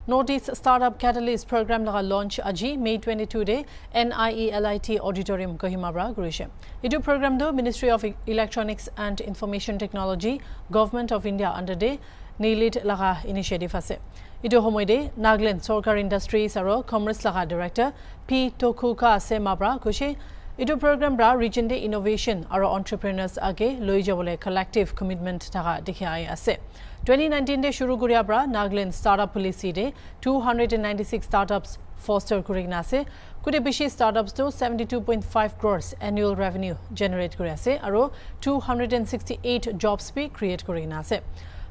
Northeast Startup Catalyst Program laga launch aji May 22 day NIELIT Auditorium Kohima Gurishe. Idu program do Ministry of Electronics and Information Technology, Government of India under day NIELIT laga initiative ase. Idu homoide Nagaland Sorkar Industries aro Commerce laga Director P. Tokuka ase mabra kushe. Idu program bra region de innovation aro entrepreneurs age loi jabole collective commitment taga dikhai ase. 2019 de shuru guria bra Nagaland startup policy de 296 startups foster kurigna ase. Kude bishi startups to 72.5 crores annual revenue generate kuri ase aro 268 jobs be create kurigna ase.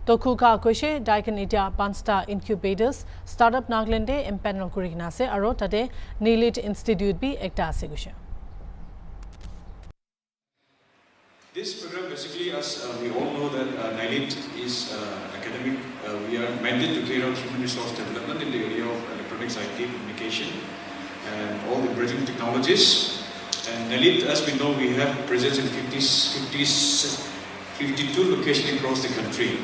Tokuka koshe Daikan India Pansta incubators startup Nagaland de empanel kurigna ase aro tade NIELIT Institute be ekta ase gushe. This program basically, as we all know that NIELIT is academic, we are mandated to carry out human resource development in the area of electronics, IT, communication and all the emerging technologies. And NIELIT, as we know, we have presence in 52 locations across the country.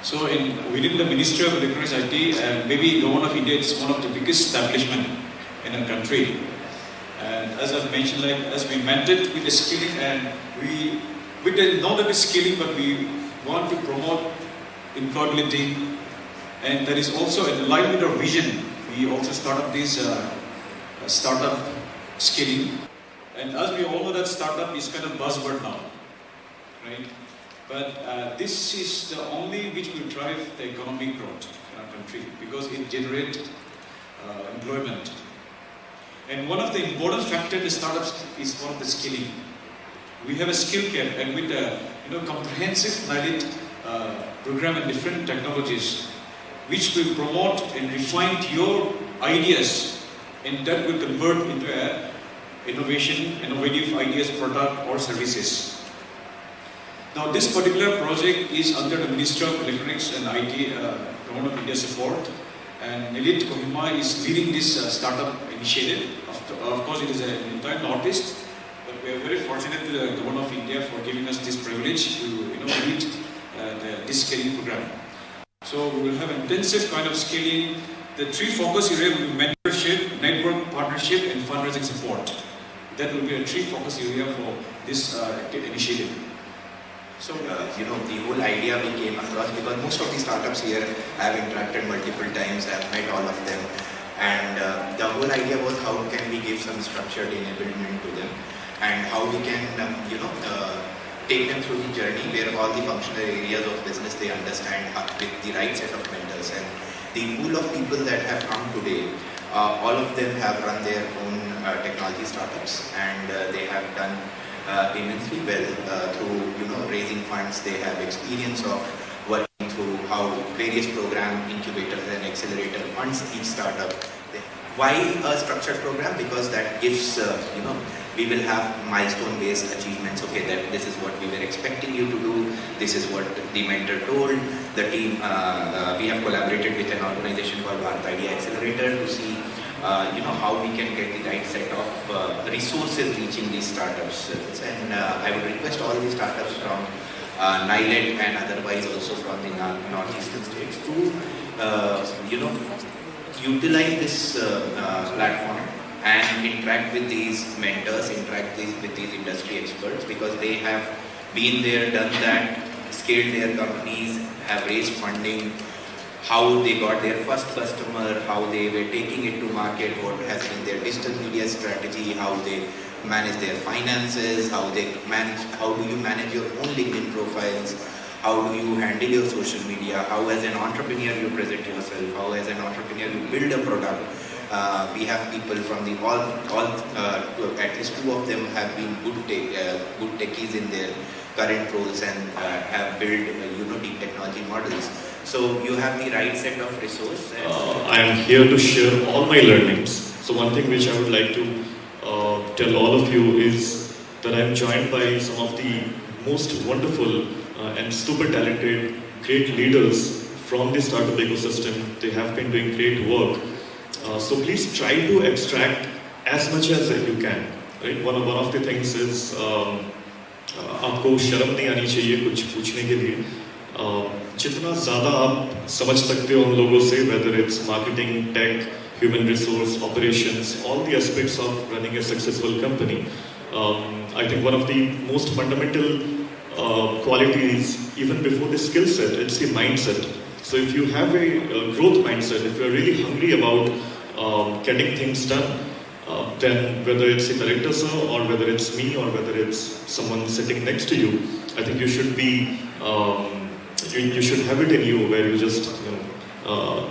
So within the Ministry of Electronics, IT and maybe Government of India, it's one of the biggest establishment in our country. And as I've mentioned, like as we mandate with the skilling and not only skilling, but we want to promote employability, and that is also in line with our vision. We also start up this startup skilling, and as we all know that startup is kind of buzzword now, right? But this is the only which will drive the economic growth in our country because it generates employment. And one of the important factors in startups is one of the skilling. We have a skill camp, and with a comprehensive NIELIT program and different technologies, which will promote and refine your ideas, and that will convert into a innovative ideas, product or services. Now, this particular project is under the Ministry of Electronics and IT, Government of India support. And NIELIT Kohima is leading this startup initiative. Of course, it is an entire Northeast, but we are very fortunate to the Government of India for giving us this privilege to lead this scaling program. So we will have intensive kind of scaling. The three focus areas will be mentorship, network partnership, and fundraising support. That will be a three focus area for this initiative. So, the whole idea we came across because most of the startups here I have interacted multiple times, I have met all of them, and the whole idea was how can we give some structured enablement to them and how we can, take them through the journey where all the functional areas of business they understand with the right set of mentors. And the pool of people that have come today, all of them have run their own technology startups, and they have done immensely well through raising funds. They have experience of working through how various program incubators and accelerator funds each startup. Why a structured program? Because that gives we will have milestone based achievements. Okay, that this is what we were expecting you to do, this is what the mentor told the team. We have collaborated with an organization called Bharat Idea Accelerator to see how we can get the right set of resources reaching these startups. And I would request all these startups from NIELIT and otherwise also from the northeastern states to utilize this platform and interact with these mentors, interact with these industry experts, because they have been there, done that, scaled their companies, have raised funding, how they got their first customer, how they were taking it to market, what has been their digital media strategy, how they manage their finances, how do you manage your own LinkedIn profiles, how do you handle your social media, how as an entrepreneur you present yourself, how as an entrepreneur you build a product. We have people from the at least two of them have been good techies in their current roles and have built deep technology models. So you have the right set of resources. I am here to share all my learnings. So one thing which I would like to tell all of you is that I am joined by some of the most wonderful and super talented, great leaders from the startup ecosystem. They have been doing great work. So please try to extract as much as you can. Right? One of the things is आपको शर्म नहीं आनी चाहिए कुछ पूछने के लिए. जितना ज़्यादा आप समझ सकते हो उन लोगों से, whether it's marketing, tech, human resource, operations, all the aspects of running a successful company. I think one of the most fundamental qualities, even before the skill set, it's the mindset. So if you have a growth mindset, if you're really hungry about getting things done, then whether it's the director sir, or whether it's me, or whether it's someone sitting next to you, I think you should be, you should have it in you where you just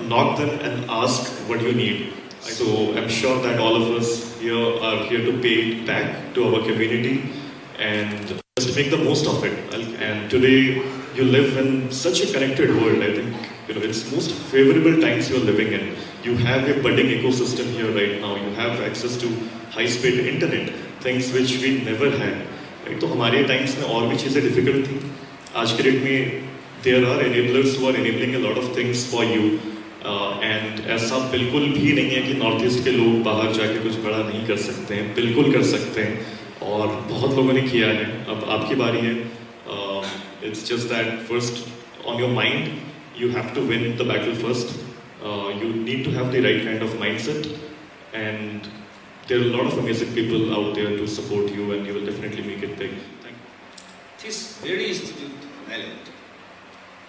knock them and ask what you need. So I'm sure that all of us here are here to pay it back to our community and just make the most of it. And today you live in such a connected world. I think it's most favorable times you're living in. You have a budding ecosystem here right now. You have access to high-speed internet, things which we never had. Right? तो हमारे times में और भी चीजें difficult थी. आज के date में there are enablers who are enabling a lot of things for you. And ऐसा बिल्कुल भी नहीं है कि नॉर्थ ईस्ट के लोग बाहर जाके कुछ बड़ा नहीं कर सकते हैं, बिल्कुल कर सकते हैं और बहुत लोगों ने किया है. अब आपकी बारी है. It's just that first on your mind you have to win the battle first. You need to have the right kind of mindset, and there are a lot of amazing people out there to support you, and you will definitely make it big. Thank you. This very institute, Nagaland,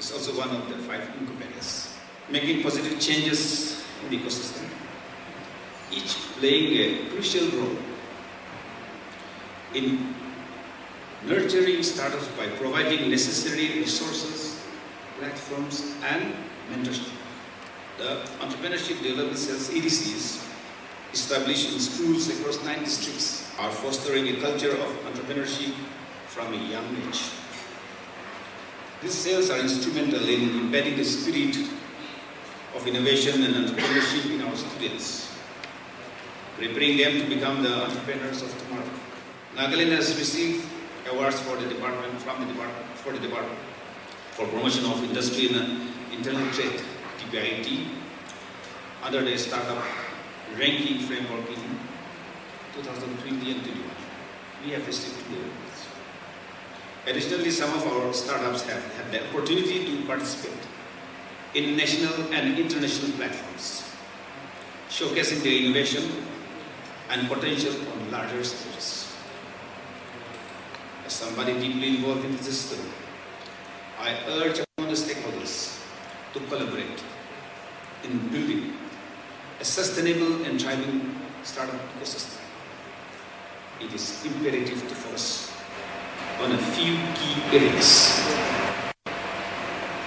is also one of the 5 incubators, making positive changes in the ecosystem, each playing a crucial role in nurturing startups by providing necessary resources, platforms, and mentorship. The Entrepreneurship Development Cells EDCs, established in schools across 9 districts, are fostering a culture of entrepreneurship from a young age. These cells are instrumental in embedding the spirit of innovation and entrepreneurship in our students, preparing them to become the entrepreneurs of tomorrow. Nagaland has received awards for the department for promotion of industry and internal trade, TPIT, under the startup ranking framework in 2020 and 2021. We have received 2 awards. Additionally, some of our startups have had the opportunity to participate in national and international platforms, showcasing their innovation and potential on larger stages. As somebody deeply involved in the system, I urge all the stakeholders to collaborate in building a sustainable and thriving startup ecosystem. It is imperative to focus on a few key areas: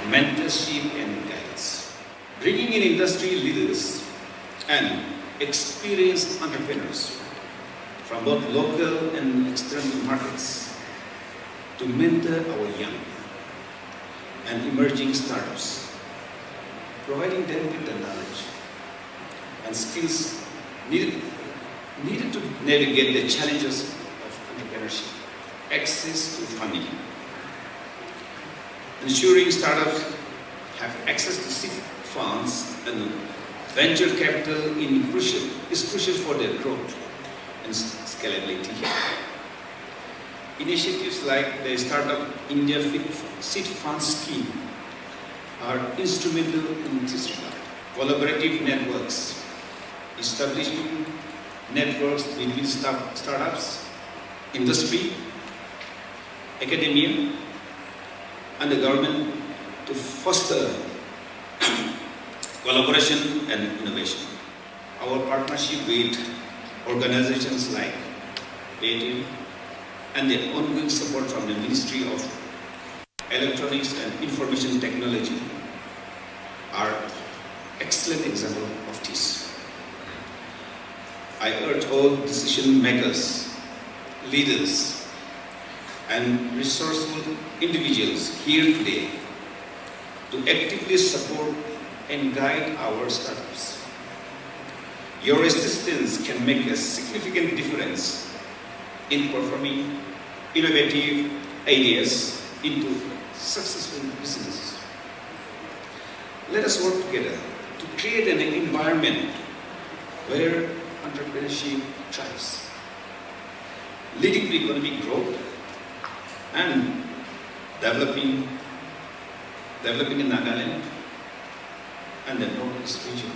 mentorship and guidance, bringing in industry leaders and experienced entrepreneurs from both local and external markets to mentor our young and emerging startups, providing them with the knowledge and skills needed to navigate the challenges of entrepreneurship, access to funding, ensuring startups have access to seed funds and venture capital is crucial for their growth and scalability. Initiatives like the Startup India Seed Fund Scheme are instrumental in this regard. Collaborative networks, establishing networks between startups, industry, academia, and the government to foster collaboration and innovation. Our partnership with organizations like Airtel and the ongoing support from the Ministry of Electronics and Information Technology are excellent examples of this. I urge all decision makers, leaders, and resourceful individuals here today to actively support and guide our startups. Your assistance can make a significant difference in performing innovative ideas into successful businesses. Let us work together to create an environment where entrepreneurship thrives, leading to economic growth and developing developing in Nagaland, and then northeast region.